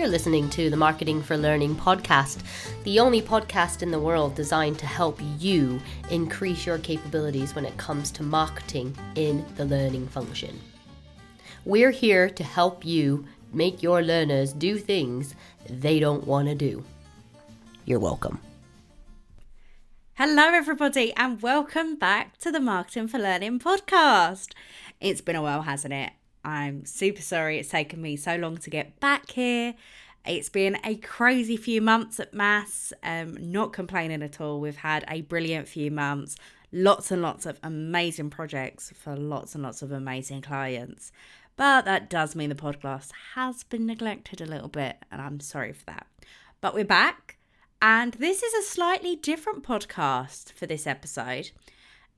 You're listening to the Marketing for Learning podcast, the only podcast in the world designed to help you increase your capabilities when it comes to marketing in the learning function. We're here to help you make your learners do things they don't want to do. You're welcome. Hello everybody and welcome back to the Marketing for Learning podcast. It's been a while, hasn't it? I'm super sorry it's taken me so long to get back here. It's been a crazy few months at Mass, not complaining at all. We've had a brilliant few months, lots and lots of amazing projects for lots and lots of amazing clients. But that does mean the podcast has been neglected a little bit, and I'm sorry for that. But we're back, and this is a slightly different podcast for this episode.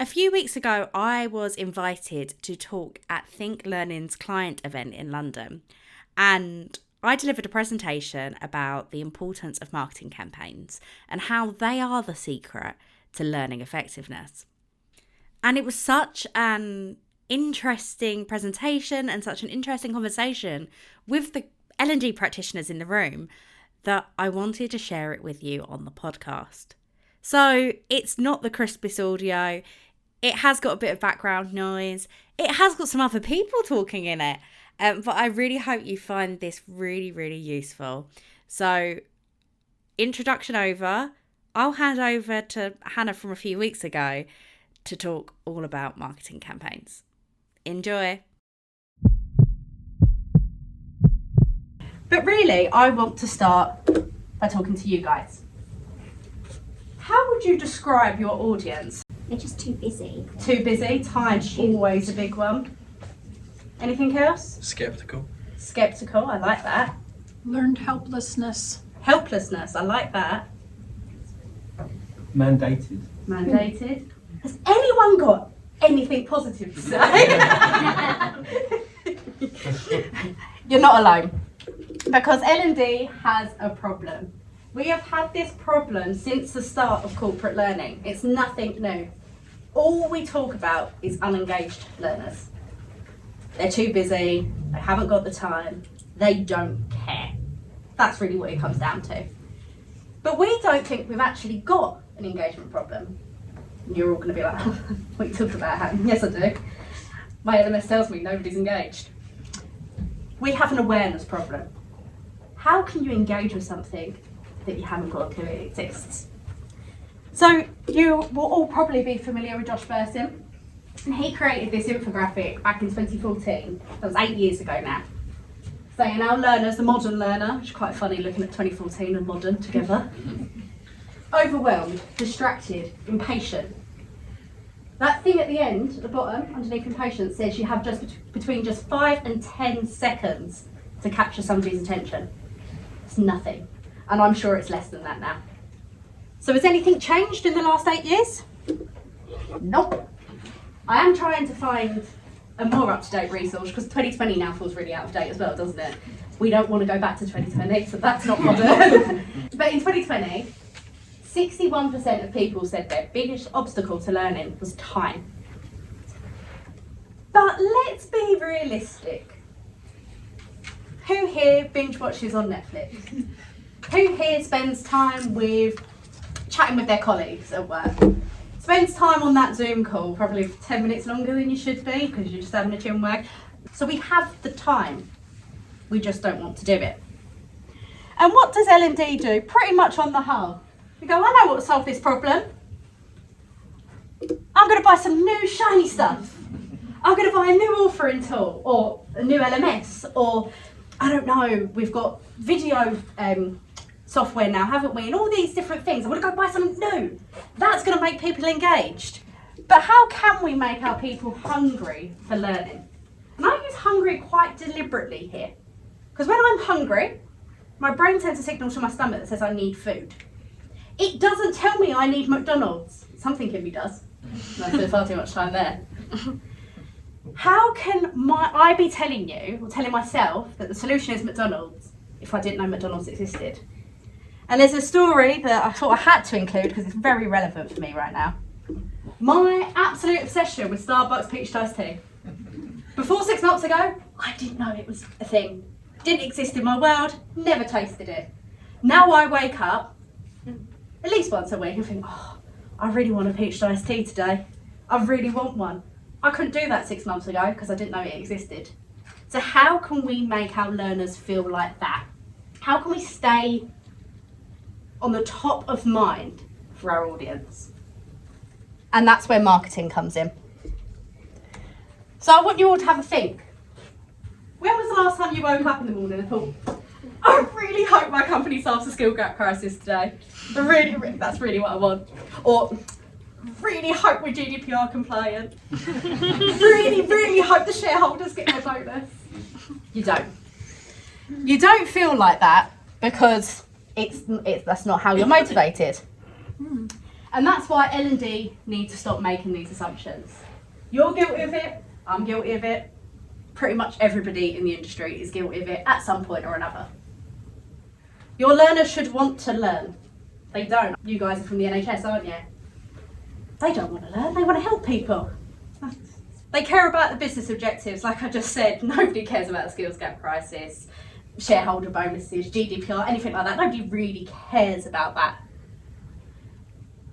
A few weeks ago, I was invited to talk at Think Learning's client event in London, and I delivered a presentation about the importance of marketing campaigns and how they are the secret to learning effectiveness. And it was such an interesting presentation and such an interesting conversation with the L&D practitioners in the room that I wanted to share it with you on the podcast. So it's not the crispest audio. It has got a bit of background noise. It has got some other people talking in it. But I really hope you find this really, really useful. So introduction over. I'll hand over to Hannah from a few weeks ago to talk all about marketing campaigns. Enjoy. But really, I want to start by talking to you guys. How would you describe your audience? They're just too busy. Too busy? Time's always a big one. Anything else? Skeptical. Skeptical, I like that. Learned helplessness. Helplessness, I like that. Mandated. Mandated. Has anyone got anything positive to say? You're not alone. Because L&D has a problem. We have had this problem since the start of corporate learning. It's nothing new. All we talk about is unengaged learners. They're too busy, they haven't got the time, they don't care. That's really what it comes down to. But we don't think we've actually got an engagement problem. You're all going to be like, what are you talking about, Hannah? Yes, I do. My LMS tells me nobody's engaged. We have an awareness problem. How can you engage with something that you haven't got a clue it exists? So you will all probably be familiar with Josh Burson, and he created this infographic back in 2014. That was 8 years ago now. Saying our learners, the modern learner, which is quite funny looking at 2014 and modern together, overwhelmed, distracted, impatient. That thing at the end, at the bottom, underneath impatient, says you have just between 5 and 10 seconds to capture somebody's attention. It's nothing. And I'm sure it's less than that now. So has anything changed in the last 8 years? Nope. I am trying to find a more up-to-date resource because 2020 now feels really out of date as well, doesn't it? We don't want to go back to 2020, so that's not modern. But in 2020, 61% of people said their biggest obstacle to learning was time. But let's be realistic. Who here binge watches on Netflix? Who here spends time with chatting with their colleagues at work? Spends time on that Zoom call, probably 10 minutes longer than you should be because you're just having a chin wag. So we have the time, we just don't want to do it. And what does L&D do? Pretty much on the whole. We go, I know what will solve this problem. I'm going to buy some new shiny stuff. I'm going to buy a new authoring tool or a new LMS or I don't know, we've got video software now, haven't we? And all these different things. I want to go buy something new. That's going to make people engaged. But how can we make our people hungry for learning? And I use hungry quite deliberately here. Because when I'm hungry, my brain sends a signal to my stomach that says I need food. It doesn't tell me I need McDonald's. Something in me does. I spent far too much time there. How can I be telling you, or telling myself, that the solution is McDonald's if I didn't know McDonald's existed? And there's a story that I thought I had to include because it's very relevant for me right now. My absolute obsession with Starbucks peach iced tea. Before 6 months ago, I didn't know it was a thing. didn't exist in my world, never tasted it. Now I wake up at least once a week and think, oh, I really want a peach iced tea today. I really want one. I couldn't do that 6 months ago because I didn't know it existed. So how can we make our learners feel like that? How can we stay on the top of mind for our audience? And that's where marketing comes in. So I want you all to have a think. When was the last time you woke up in the morning and thought, I really hope my company solves the skill gap crisis today. That's really what I want. Or, really hope we're GDPR compliant. really hope the shareholders get their bonus. You don't. You don't feel like that because that's not how you're motivated. And that's why L&D need to stop making these assumptions. You're guilty of it, I'm guilty of it. Pretty much everybody in the industry is guilty of it at some point or another. Your learners should want to learn. They don't. You guys are from the NHS, aren't you? They don't want to learn, they want to help people. They care about the business objectives, like I just said. Nobody cares about the skills gap crisis, shareholder bonuses, GDPR, anything like that. Nobody really cares about that.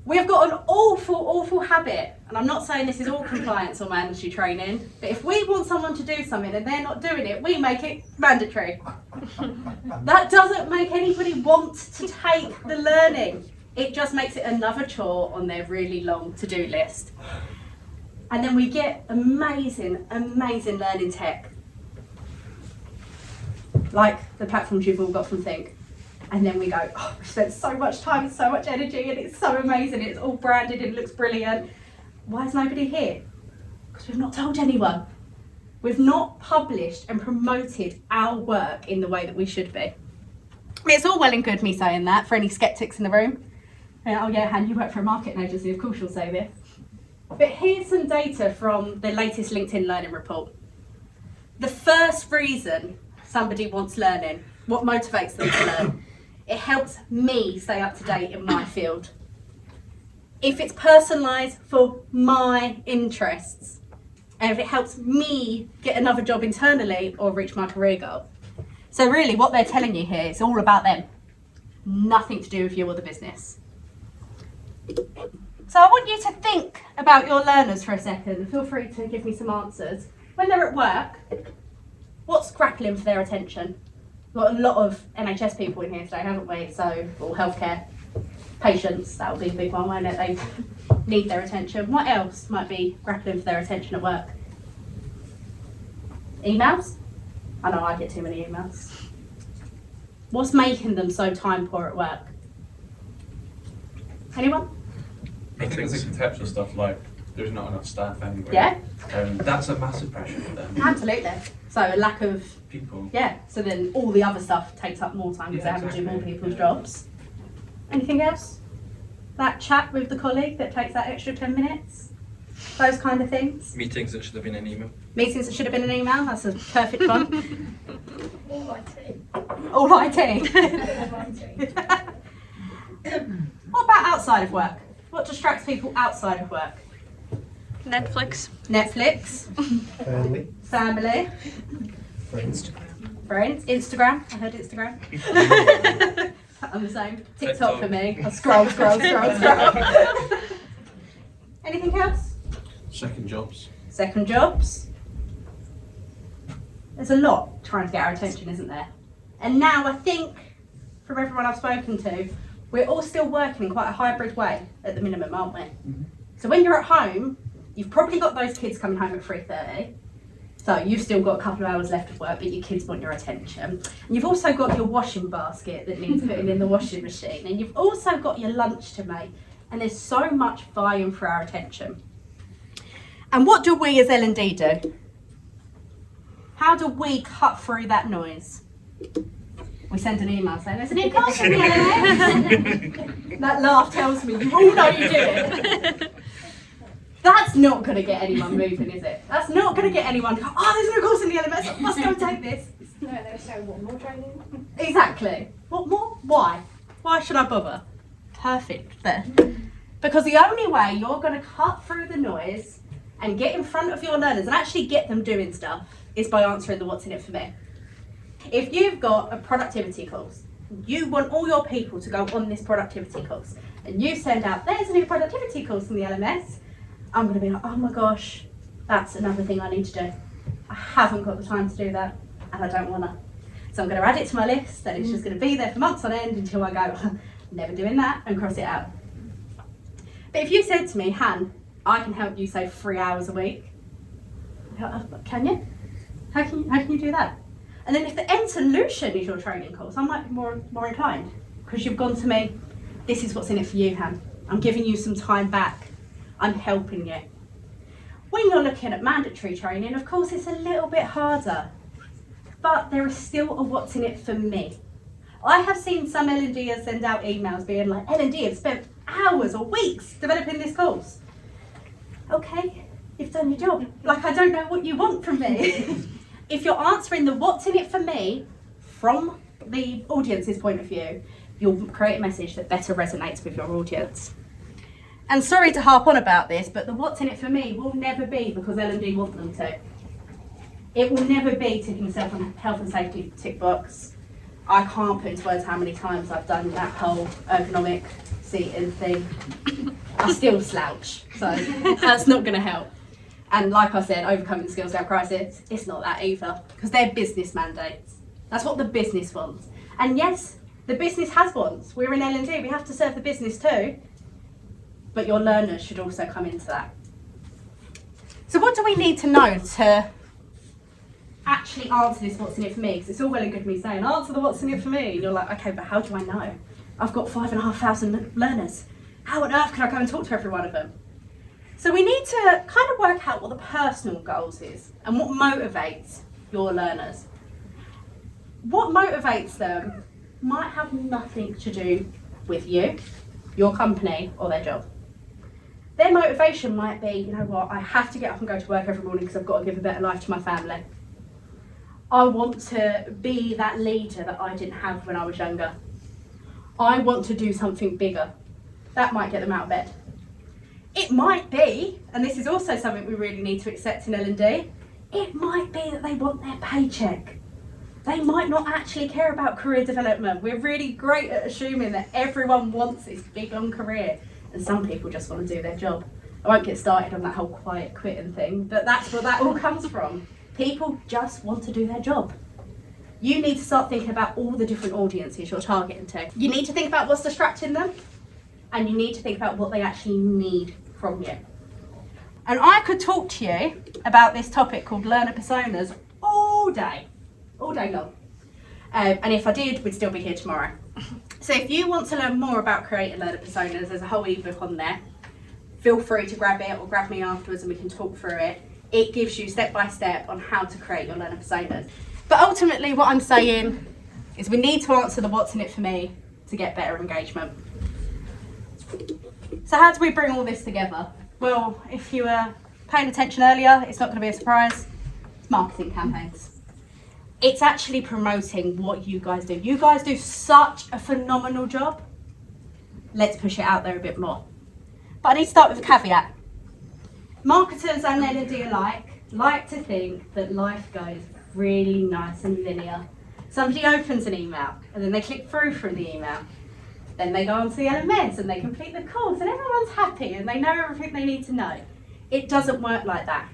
We have got an awful habit, and I'm not saying this is all compliance or mandatory training, but if we want someone to do something and they're not doing it, we make it mandatory. That doesn't make anybody want to take the learning. It just makes it another chore on their really long to-do list. And then we get amazing learning tech, like the platforms you've all got from Think. And then we go, oh, we've spent so much time and so much energy and it's so amazing, it's all branded and it looks brilliant. Why is nobody here? Because we've not told anyone. We've not published and promoted our work in the way that we should be. I mean, it's all well and good me saying that for any skeptics in the room. Oh yeah, Han, you work for a marketing agency, of course you'll say this. But here's some data from the latest LinkedIn Learning Report. The first reason somebody wants learning, what motivates them to learn, it helps me stay up to date in my field. If it's personalised for my interests, and if it helps me get another job internally or reach my career goal. So really what they're telling you here, it's all about them. Nothing to do with you or the business. So I want you to think about your learners for a second. Feel free to give me some answers. When they're at work, what's grappling for their attention? We've got a lot of NHS people in here today, haven't we? So, or healthcare, patients, that would be a big one, won't it? They need their attention. What else might be grappling for their attention at work? Emails? I know I get too many emails. What's making them so time poor at work? Anyone? I think it's the contextual stuff like there's not enough staff anyway. Yeah. That's a massive pressure for them. Absolutely. So a lack of People. Yeah. So then all the other stuff takes up more time because they're having to do more people's jobs. Anything else? That chat with the colleague that takes that extra 10 minutes? Those kind of things? Meetings that should have been an email. Meetings that should have been an email? That's a perfect one. All IT. All IT. What about outside of work? What distracts people outside of work? Netflix. Netflix. Family. Friends. Friends. Instagram. I heard Instagram. I'm the same. TikTok for me. I scroll. Anything else? Second jobs. Second jobs. There's a lot trying to get our attention, isn't there? And now I think, from everyone I've spoken to, we're all still working in quite a hybrid way at the minimum, aren't we? Mm-hmm. So when you're at home, you've probably got those kids coming home at 3:30. So you've still got a couple of hours left of work, but your kids want your attention. And you've also got your washing basket that needs putting in the washing machine. And you've also got your lunch to make. And there's so much vying for our attention. And what do we as L&D do? How do we cut through that noise? We send an email saying, there's an in-course from the LMS. That laugh tells me you all know you do it. That's not going to get anyone moving, is it? That's not going to get anyone, oh, there's no course in the LMS, I must go take this. No, they were saying, what, more training? Exactly. What more? Why? Why should I bother? Perfect there. Because the only way you're going to cut through the noise and get in front of your learners and actually get them doing stuff is by answering the what's in it for me. If you've got a productivity course, you want all your people to go on this productivity course, and you send out, there's a new productivity course in the LMS, I'm going to be like, oh my gosh, that's another thing I need to do. I haven't got the time to do that, and I don't want to. So I'm going to add it to my list, and it's just going to be there for months on end until I go, never doing that, and cross it out. But if you said to me, Han, I can help you save 3 hours a week, can you? How can you do that? And then if the end solution is your training course, I might be more inclined, because you've gone to me, this is what's in it for you, Han. I'm giving you some time back. I'm helping you. When you're looking at mandatory training, of course, it's a little bit harder, but there is still a what's in it for me. I have seen some L&Ders send out emails being like, L&D have spent hours or weeks developing this course. Okay, you've done your job. Like, I don't know what you want from me. If you're answering the what's in it for me from the audience's point of view, you'll create a message that better resonates with your audience. And sorry to harp on about this, but the what's in it for me will never be because L&D want them to. It will never be ticking myself on health and safety tick box. I can't put into words how many times I've done that whole ergonomic seating thing. I still slouch, so that's not going to help. And like I said, overcoming the skills gap crisis, it's not that either, because they're business mandates. That's what the business wants. And yes, the business has wants. We're in L&D, we have to serve the business too, but your learners should also come into that. So what do we need to know to actually answer this what's in it for me? Because it's all well and good me saying, answer the what's in it for me. And you're like, okay, but how do I know? I've got 5,500 learners. How on earth can I go and talk to every one of them? So we need to kind of work out what the personal goals is and what motivates your learners. What motivates them might have nothing to do with you, your company, or their job. Their motivation might be, you know what, I have to get up and go to work every morning because I've got to give a better life to my family. I want to be that leader that I didn't have when I was younger. I want to do something bigger. That might get them out of bed. It might be, and this is also something we really need to accept in L&D, it might be that they want their paycheck. They might not actually care about career development. We're really great at assuming that everyone wants this big long career, and some people just want to do their job. I won't get started on that whole quiet quitting thing, but that's where that all comes from. People just want to do their job. You need to start thinking about all the different audiences you're targeting to. You need to think about what's distracting them, and you need to think about what they actually need from you. And I could talk to you about this topic called learner personas all day long. And if I did, we'd still be here tomorrow. So if you want to learn more about creating learner personas, there's a whole ebook on there. Feel free to grab it or grab me afterwards and we can talk through it. It gives you step by step on how to create your learner personas. But ultimately what I'm saying is we need to answer the what's in it for me to get better engagement. So how do we bring all this together? Well, if you were paying attention earlier, it's not going to be a surprise. It's marketing campaigns. It's actually promoting what you guys do. You guys do such a phenomenal job. Let's push it out there a bit more. But I need to start with a caveat. Marketers and L&D alike like to think that life goes really nice and linear. Somebody opens an email and then they click through from the email. Then they go on to the LMS and they complete the course and everyone's happy and they know everything they need to know. It doesn't work like that.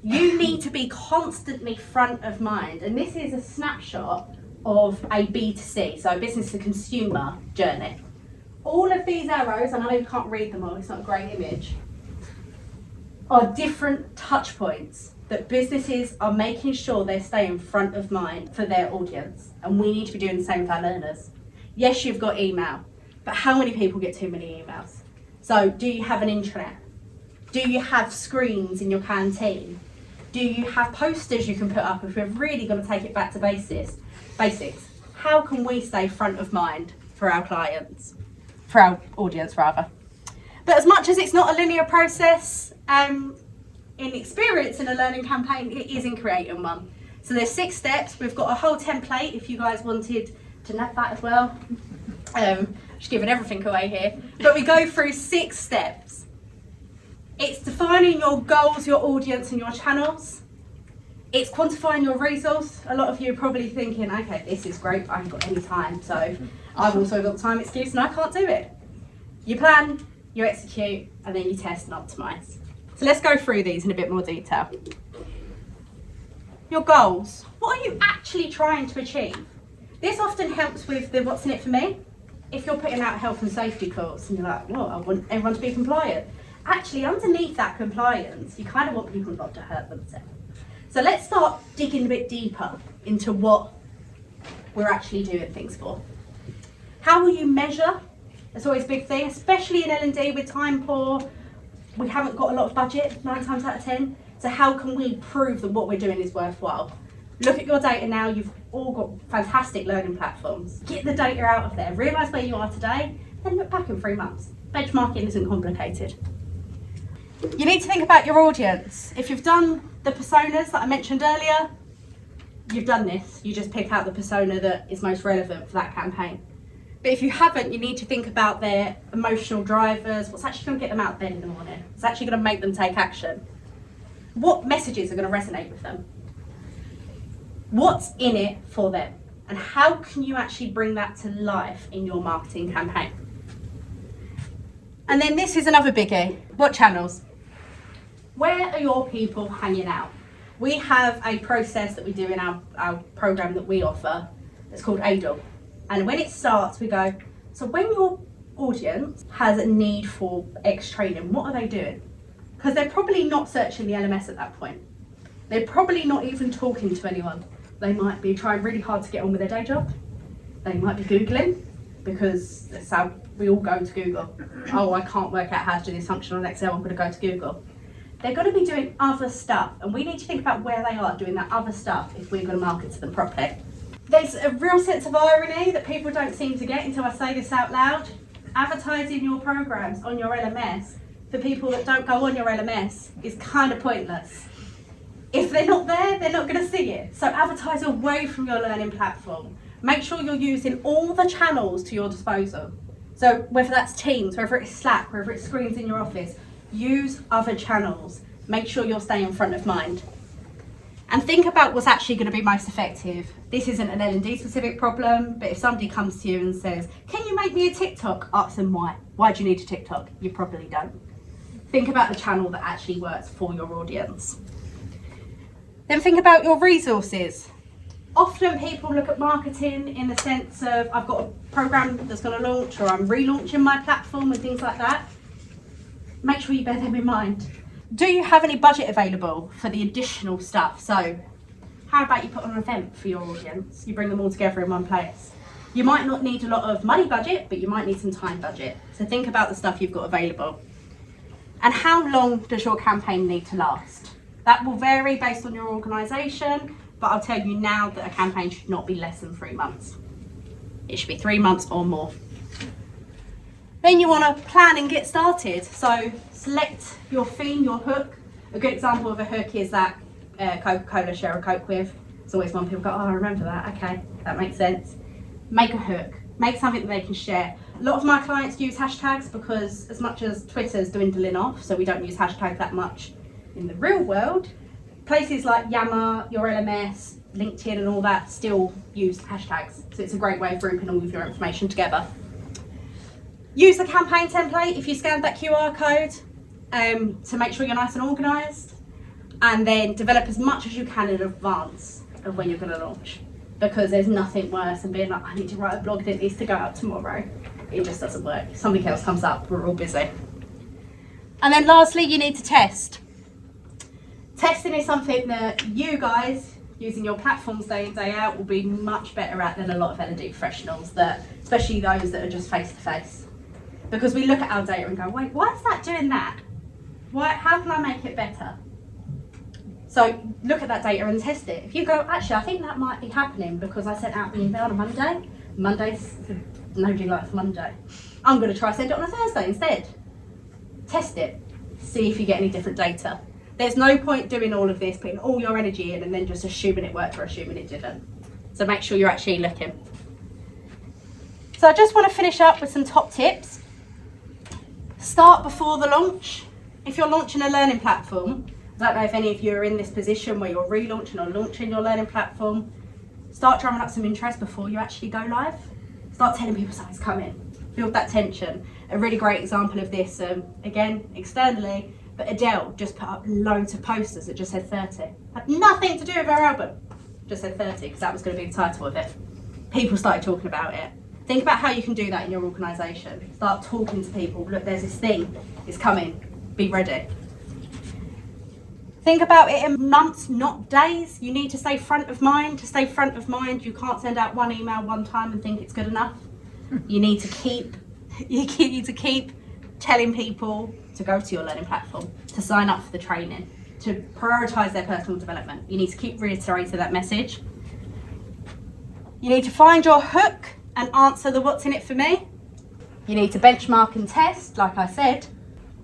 You need to be constantly front of mind, and this is a snapshot of a B2C, so a business to consumer journey. All of these arrows, and I know you can't read them all, it's not a great image, are different touch points that businesses are making sure they're staying front of mind for their audience, and we need to be doing the same with our learners. Yes, you've got email, but how many people get too many emails? So do you have an intranet? Do you have screens in your canteen? Do you have posters you can put up if we're really going to take it back to basics? How can we stay front of mind for our clients, for our audience rather? But as much as it's not a linear process, in experience in a learning campaign, it is in creating one. So there's 6 steps. We've got a whole template if you guys wanted to know that as well. Just giving everything away here. But we go through 6 steps. It's defining your goals, your audience and your channels. It's quantifying your resource. A lot of you are probably thinking, okay, this is great, but I haven't got any time, so I've also got the time excuse and I can't do it. You plan, you execute, and then you test and optimise. So let's go through these in a bit more detail. Your goals. What are you actually trying to achieve? This often helps with the what's in it for me. If you're putting out a health and safety course and you're like, well, I want everyone to be compliant. Actually, underneath that compliance, you kind of want people not to hurt themselves. So let's start digging a bit deeper into what we're actually doing things for. How will you measure? That's always a big thing, especially in L&D with time poor. We haven't got a lot of budget, 9 times out of 10. So how can we prove that what we're doing is worthwhile? Look at your data now. You've all got fantastic learning platforms. Get the data out of there. Realise where you are today, then look back in 3 months. Benchmarking isn't complicated. You need to think about your audience. If you've done the personas that I mentioned earlier, you've done this. You just pick out the persona that is most relevant for that campaign. But if you haven't, you need to think about their emotional drivers, what's actually going to get them out of bed in the morning, what's actually going to make them take action. What messages are going to resonate with them? What's in it for them? And how can you actually bring that to life in your marketing campaign? And then this is another biggie. What channels? Where are your people hanging out? We have a process that we do in our program that we offer. It's called ADL. And when it starts, we go, so when your audience has a need for X training, what are they doing? Because they're probably not searching the LMS at that point. They're probably not even talking to anyone. They might be trying really hard to get on with their day job. They might be Googling, because that's how we all go to Google. Oh, I can't work out how to do this function on Excel, I'm going to go to Google. They're going to be doing other stuff, and we need to think about where they are doing that other stuff if we're going to market to them properly. There's a real sense of irony that people don't seem to get until I say this out loud. Advertising your programs on your LMS for people that don't go on your LMS is kind of pointless. If they're not there, they're not going to see it. So advertise away from your learning platform. Make sure you're using all the channels to your disposal. So whether that's Teams, whether it's Slack, whether it's screens in your office, use other channels. Make sure you're staying front of mind. And think about what's actually going to be most effective. This isn't an L&D specific problem, but if somebody comes to you and says, can you make me a TikTok? Ask them why. Why do you need a TikTok? You probably don't. Think about the channel that actually works for your audience. Then think about your resources. Often people look at marketing in the sense of, I've got a program that's going to launch, or I'm relaunching my platform and things like that. Make sure you bear them in mind. Do you have any budget available for the additional stuff? So how about you put on an event for your audience? You bring them all together in one place. You might not need a lot of money budget, but you might need some time budget. So think about the stuff you've got available. And how long does your campaign need to last? That will vary based on your organisation, but I'll tell you now that a campaign should not be less than 3 months. It should be 3 months or more. Then you want to plan and get started. So select your theme, your hook. A good example of a hook is that Coca-Cola share a Coke with. It's always one people go, oh, I remember that. Okay, that makes sense. Make a hook. Make something that they can share. A lot of my clients use hashtags because as much as Twitter's dwindling off, so we don't use hashtags that much in the real world, places like Yammer, your LMS, LinkedIn and all that still use hashtags. So it's a great way of grouping all of your information together. Use the campaign template if you scanned that QR code to make sure you're nice and organised, and then develop as much as you can in advance of when you're going to launch, because there's nothing worse than being like, I need to write a blog that needs to go out tomorrow. It just doesn't work. Something else comes up, we're all busy. And then lastly, you need to test. Testing is something that you guys, using your platforms day in, day out, will be much better at than a lot of L&D professionals, that, especially those that are just face to face. Because we look at our data and go, wait, why is that doing that? How can I make it better? So look at that data and test it. If you go, actually, I think that might be happening because I sent out the email on a Monday. Mondays, nobody likes Monday. I'm going to try send it on a Thursday instead. Test it. See if you get any different data. There's no point doing all of this, putting all your energy in and then just assuming it worked or assuming it didn't. So make sure you're actually looking. So I just want to finish up with some top tips. Start before the launch. If you're launching a learning platform, I don't know if any of you are in this position where you're relaunching or launching your learning platform. Start drumming up some interest before you actually go live. Start telling people something's coming. Build that tension. A really great example of this, again, externally, but Adele just put up loads of posters that just said 30. Had nothing to do with her album. Just said 30 because that was going to be the title of it. People started talking about it. Think about how you can do that in your organisation. Start talking to people. Look, there's this thing. It's coming. Be ready. Think about it in months, not days. You need to stay front of mind. To stay front of mind, you can't send out one email one time and think it's good enough. You need to keep telling people to go to your learning platform, to sign up for the training, to prioritise their personal development. You need to keep reiterating that message. You need to find your hook and answer the what's in it for me. You need to benchmark and test, like I said,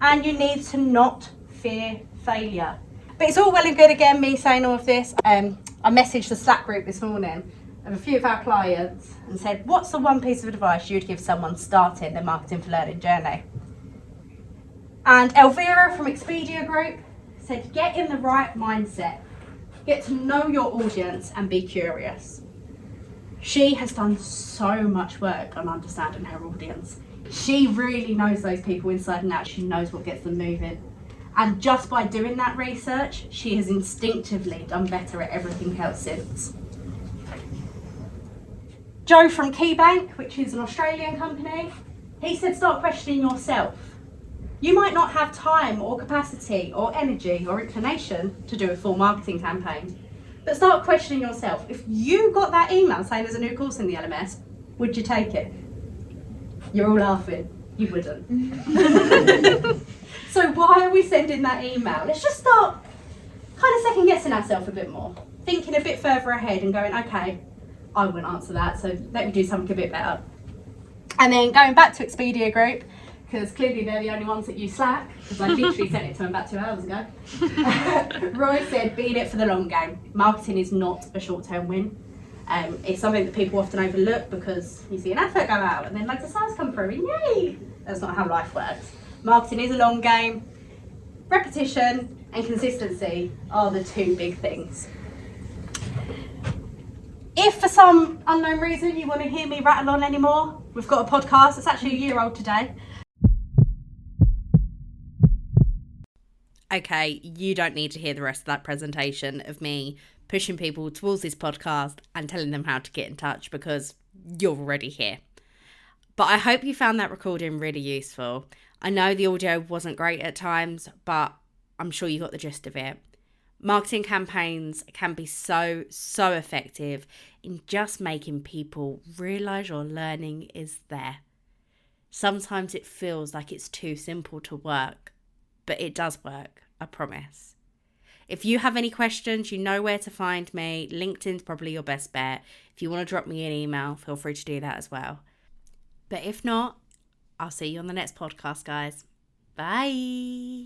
and you need to not fear failure. But it's all well and good, again, me saying all of this. I messaged the Slack group this morning of a few of our clients and said, what's the one piece of advice you'd give someone starting their marketing for learning journey? And Elvira from Expedia Group said, get in the right mindset. Get to know your audience and be curious. She has done so much work on understanding her audience. She really knows those people inside and out. She knows what gets them moving. And just by doing that research, she has instinctively done better at everything else since. Joe from KeyBank, which is an Australian company, he said start questioning yourself. You might not have time or capacity or energy or inclination to do a full marketing campaign, but start questioning yourself. If you got that email saying there's a new course in the LMS, would you take it? You're all laughing. You wouldn't. So why are we sending that email? Let's just start kind of second guessing ourselves a bit more, thinking a bit further ahead and going, okay, I wouldn't answer that, so let me do something a bit better. And then going back to Expedia Group, because clearly they're the only ones that use Slack, because I literally sent it to them about 2 hours ago. Roy said, be in it for the long game. Marketing is not a short-term win. It's something that people often overlook because you see an advert go out and then loads of sales come through and yay! That's not how life works. Marketing is a long game. Repetition and consistency are the two big things. If for some unknown reason you want to hear me rattle on anymore, we've got a podcast. It's actually a year old today. Okay, you don't need to hear the rest of that presentation of me pushing people towards this podcast and telling them how to get in touch because you're already here. But I hope you found that recording really useful. I know the audio wasn't great at times, but I'm sure you got the gist of it. Marketing campaigns can be so effective in just making people realise your learning is there. Sometimes it feels like it's too simple to work, but it does work, I promise. If you have any questions, you know where to find me. LinkedIn's probably your best bet. If you want to drop me an email, feel free to do that as well. But if not, I'll see you on the next podcast, guys. Bye.